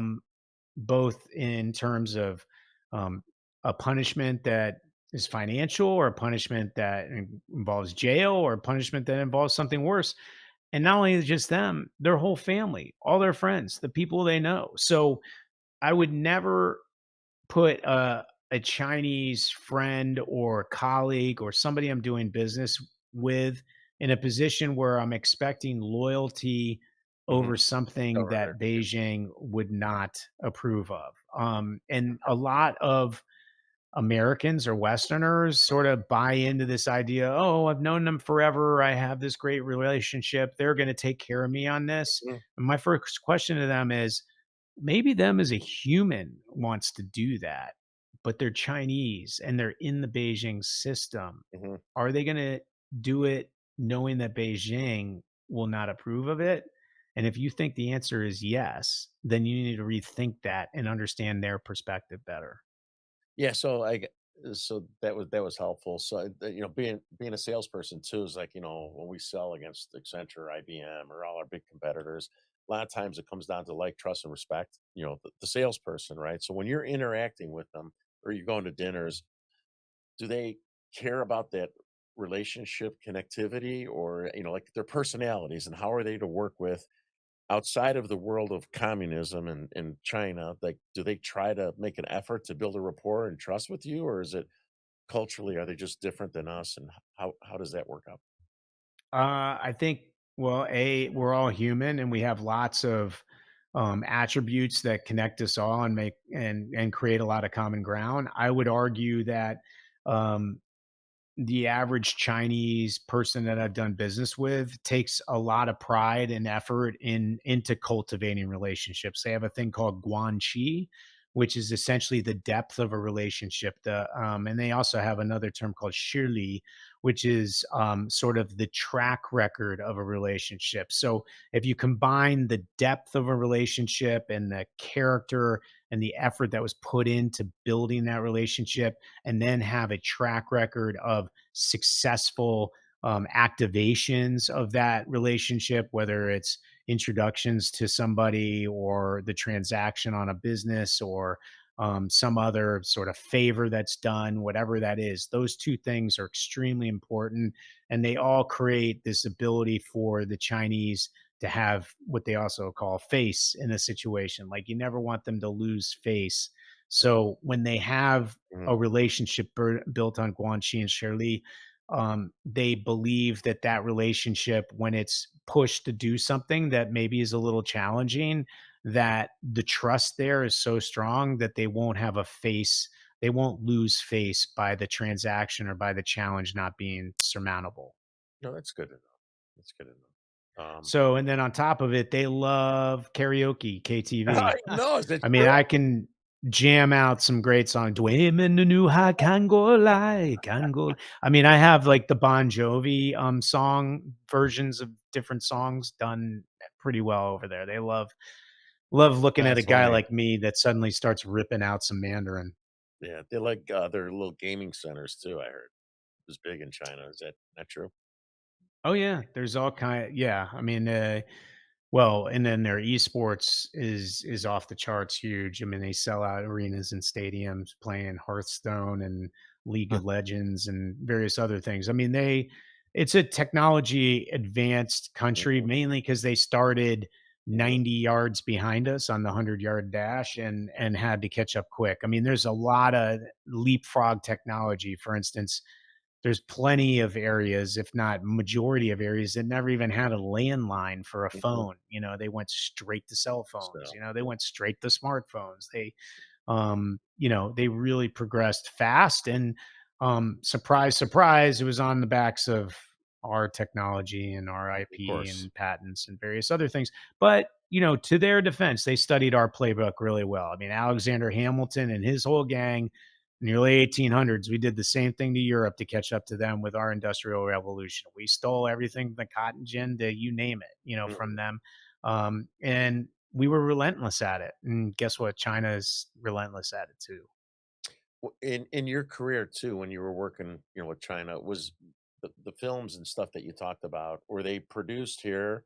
B: both in terms of, um, a punishment that is financial or a punishment that involves jail or a punishment that involves something worse, and not only just them, their whole family, all their friends, the people they know. So, I would never put a Chinese friend or colleague or somebody I'm doing business with in a position where I'm expecting loyalty
A: mhm.
B: over something
A: Government.
B: that Beijing would not approve of. And a lot of Americans or Westerners sort of buy into this idea. Oh, I've known them forever. I have this great relationship. They're going to take care of me on this.
A: Mhm,
B: And my first question to them is, maybe them as a human wants to do that, but they're Chinese and they're in the Beijing system.
A: mhm.
B: Are they going to do it knowing that Beijing will not approve of it? And if you think the answer is yes, then you need to rethink that and understand their perspective better.
A: Yeah, so that was helpful. So, being a salesperson too is like, when we sell against Accenture, IBM, or all our big competitors, a lot of times it comes down to like, trust, and respect, the salesperson, right? So when you're interacting with them or you're going to dinners, do they care about that relationship connectivity, or, like, their personalities, and how are they to work with outside of the world of communism in China? Like, do they try to make an effort to build a rapport and trust with you, or is it culturally, are they just different than us, and how does that work out?
B: I think, well, we're all human and we have lots of attributes that connect us all and make and create a lot of common ground. I would argue that um, the average Chinese person that I've done business with takes a lot of pride and effort into cultivating relationships. They have a thing called guanxi, which is essentially the depth of a relationship. And they also have another term called shili, which is sort of the track record of a relationship. So if you combine the depth of a relationship and the character and the effort that was put into building that relationship, and then have a track record of successful activations of that relationship, whether it's introductions to somebody or the transaction on a business or some other sort of favor that's done, whatever that is. Those two things are extremely important. And they all create this ability for the Chinese to have what they also call face in a situation. Like you never want them to lose face. So when they have
A: Mhm.
B: a relationship built on Guanxi and Shirley, they believe that that relationship, when it's pushed to do something that maybe is a little challenging, that the trust there is so strong that they won't have a face. They won't lose face by the transaction or by the challenge not being surmountable.
A: No, that's good to know. That's good to know.
B: So, and then on top of it, they love karaoke, KTV.
A: No, is it
B: I mean,
A: true?
B: I can. jam out some great songs. Dwayne in the new high Congo lie, Congo. I mean, I have like the Bon Jovi song versions of different songs done pretty well over there. They love looking at a
C: That's
B: guy
C: funny.
B: like me that suddenly starts ripping out some Mandarin.
A: Yeah, they like their little gaming centers too. I heard it was big in China. Is that not true?
B: Oh yeah, there's all kind. Yeah, I mean, well, and then their esports is off the charts huge. I mean, they sell out arenas and stadiums playing Hearthstone and League
C: Huh.
B: of Legends and various other things. I mean, it's a technology advanced country
A: Hmm.
B: mainly because they started
A: Hmm.
B: 90 yards behind us on the 100-yard dash and had to catch up quick. I mean, there's a lot of leapfrog technology. For instance, there's plenty of areas, if not majority of areas, that never even had a landline for a
A: Hmm.
B: phone. You know, they went straight to cell phones.
A: So
B: You know, they
A: yeah.
B: went straight to smartphones. You know, they really progressed fast. And surprise, surprise, it was on the backs of our technology and our
A: Of
B: IP
A: course.
B: and patents and various other things. But you know, to their defense, they studied our playbook really well. I mean, Alexander Hamilton and his whole gang in the early 1800s, we did the same thing to Europe to catch up to them with our industrial revolution. We stole everything from the cotton gin to you name it, you know, from
A: Mhm.
B: them. And we were relentless at it. And guess what? China is relentless at it too.
A: In your career too, when you were working, with China, was the films and stuff that you talked about, were they produced here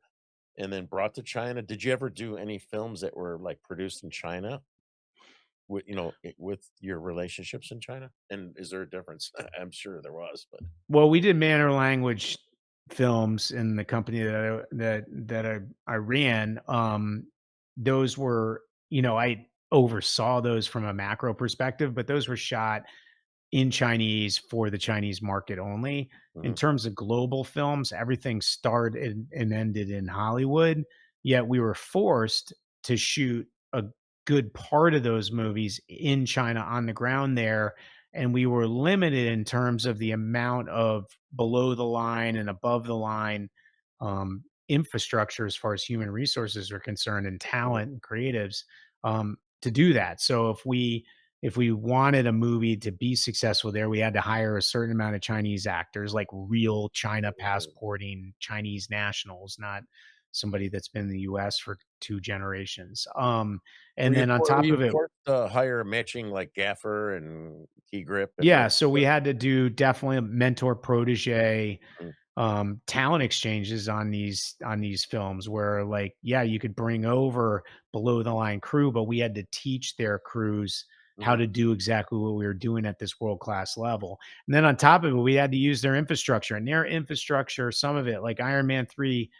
A: and then brought to China? Did you ever do any films that were like produced in China with with your relationships in China? And is there a difference? I'm sure there was, but
B: Well, we did Manner Language films in the company that I ran. Those were, you know, I oversaw those from a macro perspective, but those were shot in Chinese for the Chinese market only. In
A: mhm,
B: terms of global films, everything started and ended in Hollywood, yet we were forced to shoot a good part of those movies in China on the ground there. And we were limited in terms of the amount of below the line and above the line infrastructure as far as human resources are concerned and
A: mhm,
B: talent and creatives to do that. So if we wanted a movie to be successful there, we had to hire a certain amount of Chinese actors, like real China
A: mhm.
B: passporting Chinese nationals, not somebody that's been in the US for 2 generations. And then on
A: Were
B: top
A: you
B: of it,
A: forced to hire matching like gaffer and key grip and
B: yeah,
A: rig?
B: so we had to do definitely a mentor protege
A: Mm,
B: talent exchanges on these films where like yeah you could bring over below the line crew but we had to teach their crews how
A: mhm,
B: to do exactly what we were doing at this world class level and then on top of it we had to use their infrastructure and their infrastructure some of it like Iron Man 3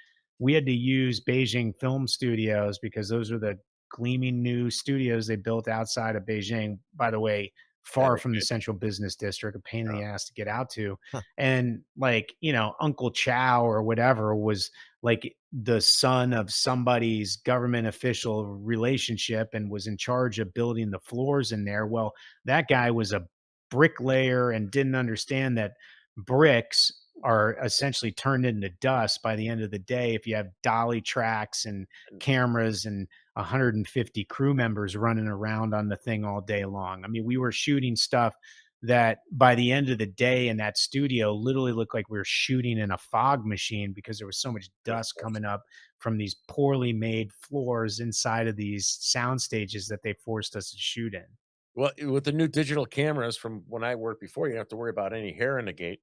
B: we had to use Beijing Film Studios because those were the gleaming new studios they built outside of Beijing, by the way, far from the
A: okay,
B: central business district, a pain in
A: yeah,
B: the ass to get out to.
C: Huh.
B: And like, you know, Uncle Chow or whatever was like the son of somebody's government official relationship and was in charge of building the floors in there. Well, that guy was a bricklayer and didn't understand that bricks are essentially turned into dust by the end of the day if you have dolly tracks and
A: and
B: cameras and 150 crew members running around on the thing all day long. I mean, we were shooting stuff that by the end of the day in that studio literally looked like we were shooting in a fog machine because there was so much
A: of
B: dust
A: course.
B: coming up from these poorly made floors inside of these sound stages that they forced us to shoot in.
A: Well, with the new digital cameras from when I worked before, you don't have to worry about any hair in the gate.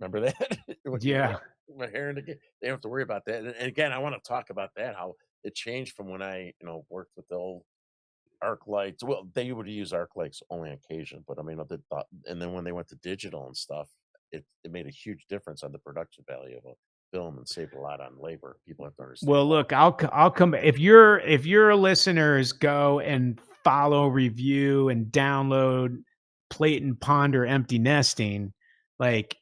A: Remember that? When you
B: Yeah.
A: my hair in the gate, they don't have to worry about that. And again, I want to talk about that, how it changed from when I, worked with the old arc lights. Well, they would use arc lights only on occasion, but I mean, the thought, and then when they went to digital and stuff, it made a huge difference on the production value of a film and saved a lot on labor. People have to understand
B: Well,
A: that.
B: look, I'll come if your listeners go and follow, review, and download Plate and Ponder Empty Nesting, like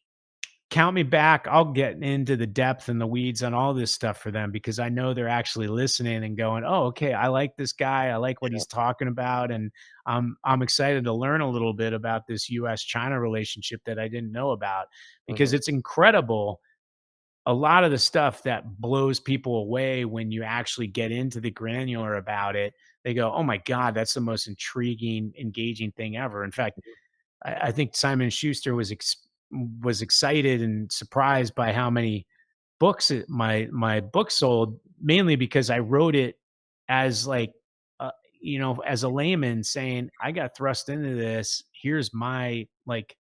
B: count me back. I'll get into the depth and the weeds on all this stuff for them because I know they're actually listening and going, "Oh, okay, I like this guy. I like what
A: Yeah.
B: he's talking about, and I'm excited to learn a little bit about this U.S. China relationship that I didn't know about because
A: Mhm.
B: it's incredible a lot of the stuff that blows people away when you actually get into the granular about it, they go, "Oh my god, that's the most intriguing, engaging thing ever." In fact, I think Simon Schuster was excited and surprised by how many my book sold, mainly because I wrote it as like, uh, as a layman saying, I got thrust into this. Here's my like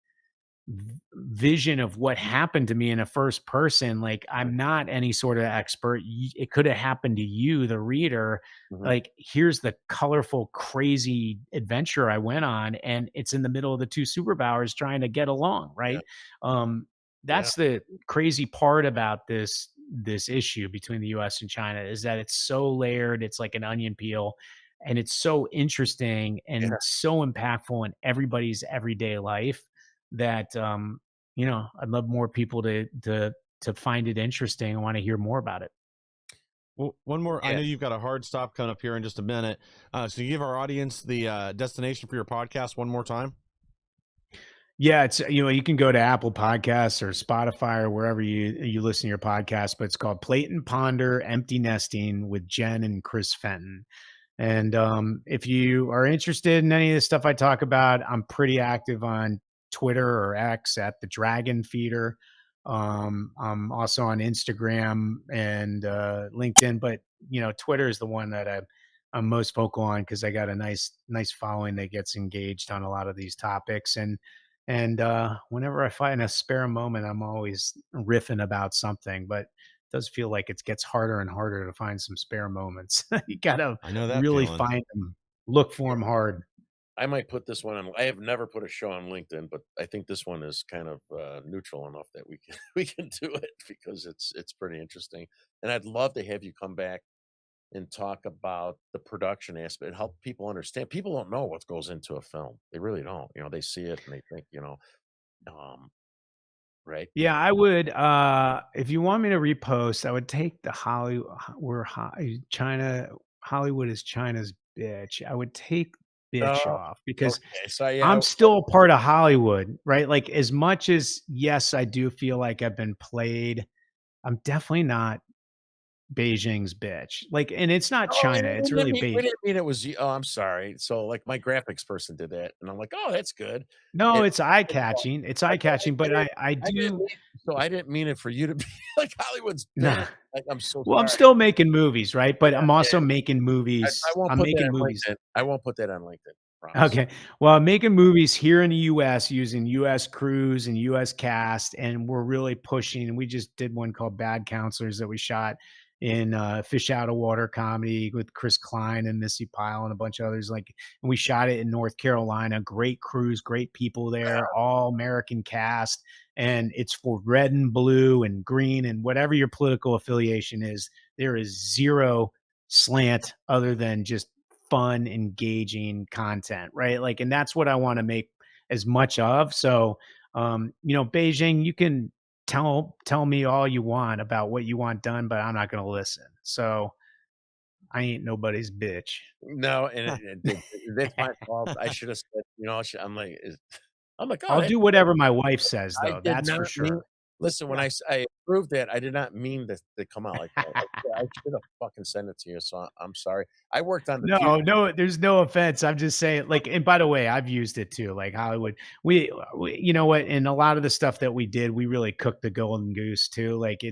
B: vision of what happened to me in a first person. Like, I'm not any sort of expert. It could have happened to you, the reader.
A: Mhm.
B: Like, here's the colorful, crazy adventure I went on, and it's in the middle of the two superpowers trying to get along,
A: Yeah.
B: right? Um,
A: Yeah.
B: that's the crazy part about this issue between the US and China, is that it's so layered, it's like an onion peel, and it's so interesting
A: Yeah.
B: and so impactful in everybody's everyday life that I'd love more people to find it interesting and want to hear more about it.
C: Well, one more. I
A: Yeah.
C: know you've got a hard stop coming up here in just a minute. So you give our audience the destination for your podcast one more time.
B: Yeah, it's you can go to Apple Podcasts or Spotify or wherever you listen to your podcast, but it's called Plate and Ponder Empty Nesting with Jen and Chris Fenton. And if you are interested in any of the stuff I talk about, I'm pretty active on Twitter or X at the Dragon Feeder. I'm also on Instagram and LinkedIn, but Twitter is the one that I'm most vocal on because I got a nice following that gets engaged on a lot of these topics. And whenever I find a spare moment, I'm always riffing about something, but it does feel like it gets harder and harder to find some spare moments. You gotta
C: I know that
B: really
C: feeling.
B: find them, look for them hard.
A: I might put this one on. I have never put a show on LinkedIn, but I think this one is kind of neutral enough that we can we can do it because it's pretty interesting. And I'd love to have you come back and talk about the production aspect, help people understand. People don't know what goes into a film. They really don't. They see it and they think, um, right?
B: Yeah, I would, if you want me to repost, I would take the China Hollywood is China's bitch. I would take bitch
A: Oh,
B: off because
A: okay. So yeah,
B: I'm still a part of Hollywood, right? Like, as much as, yes, I do feel like I've been played, I'm definitely not Beijing's bitch. Like, and it's not
A: oh,
B: China, it's really
A: we
B: Beijing.
A: didn't mean it was you. Oh, I'm sorry. So like my graphics person did that, and I'm like, oh, that's good.
B: No,
A: And
B: it's eye-catching, but I
A: I didn't
B: do
A: mean so I didn't mean it for you to be like Hollywood's
B: no.
A: bad. Like, I'm so
B: Well, I'm
A: sorry.
B: still making movies, right? But
A: Yeah,
B: I'm
A: yeah.
B: also making
A: I
B: movies.
A: won't
B: I'm
A: put that
B: making
A: on
B: movies.
A: LinkedIn. I won't put that on LinkedIn, promise.
B: Okay. Well, I'm making movies here in the US using US crews and US cast, and we're really pushing. We just did one called Bad Counselors that we shot in Fish Out of Water comedy with Chris Klein and Missy Pyle and a bunch of others. Like, and we shot it in North Carolina. Great crews, great people there, all American cast. And it's for red and blue and green and whatever your political affiliation is. There is zero slant other than just fun, engaging content, right? Like, and that's what I want to make as much of. So, Beijing, you can tell me all you want about what you want done, but I'm not going to listen. So I ain't nobody's bitch.
A: No, and that's my fault. I should have said, I'm like, "Oh,
B: I'll
A: that's
B: do whatever my wife says,
A: I
B: though.
A: did
B: That's for
A: not mean."
B: sure.
A: Listen, when I approved that, I did not mean that to come out like that. I should have fucking sent it to you, so I'm sorry. I worked on the few.
B: No, there's no offense. I'm just saying, like, and by the way, I've used it too. Like Hollywood, you know what? And a lot of the stuff that we did, we really cooked the golden goose too. Like,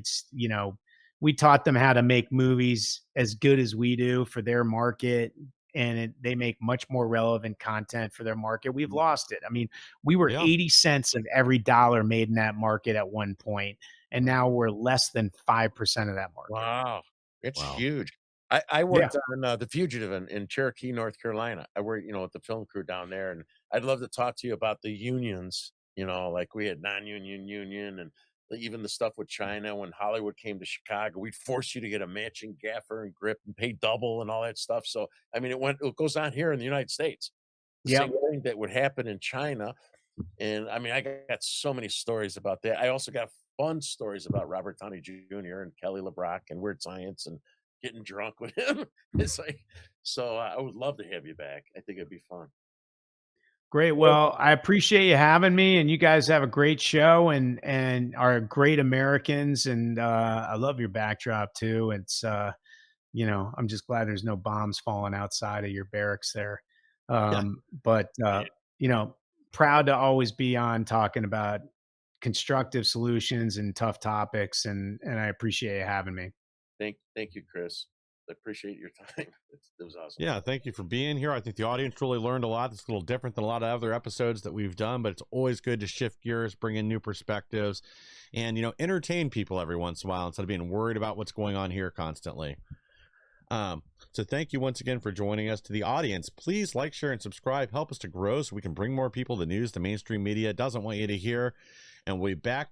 B: we taught them how to make movies as good as we do for their market, and they make much more relevant content for their market. We've lost it. I mean, we were
C: Yeah.
B: 80 cents of every dollar made in that market at one point, and now we're less than 5% of that market.
A: Wow, it's
C: Wow.
A: huge. I
B: Yeah.
A: worked on, The Fugitive in Cherokee, North Carolina. I worked, with the film crew down there, and I'd love to talk to you about the unions, like we had non-union, union, and even the stuff with China when Hollywood came to Chicago, we'd force you to get a matching gaffer and grip and pay double and all that stuff. So, I mean, it goes on here in the United States. The
B: Yep.
A: same thing that would happen in China. And I mean, I got so many stories about that. I also got fun stories about Robert Downey Jr. and Kelly LeBrock and Weird Science and getting drunk with him. It's like, so I would love to have you back. I think it'd be fun.
B: Great. Well, I appreciate you having me, and you guys have a great show and are great Americans. And I love your backdrop too. It's I'm just glad there's no bombs falling outside of your barracks there.
A: Yeah.
B: But you know, proud to always be on talking about constructive solutions and tough topics, and I appreciate you having me.
A: Thank you, Chris. I appreciate your time. It was awesome.
C: Yeah, thank you for being here. I think the audience really learned a lot. It's a little different than a lot of other episodes that we've done, but it's always good to shift gears, bring in new perspectives, and entertain people every once in a while instead of being worried about what's going on here constantly. So thank you once again for joining us. To the audience, please like, share, and subscribe. Help us to grow so we can bring more people the news the mainstream media doesn't want you to hear. And we'll be back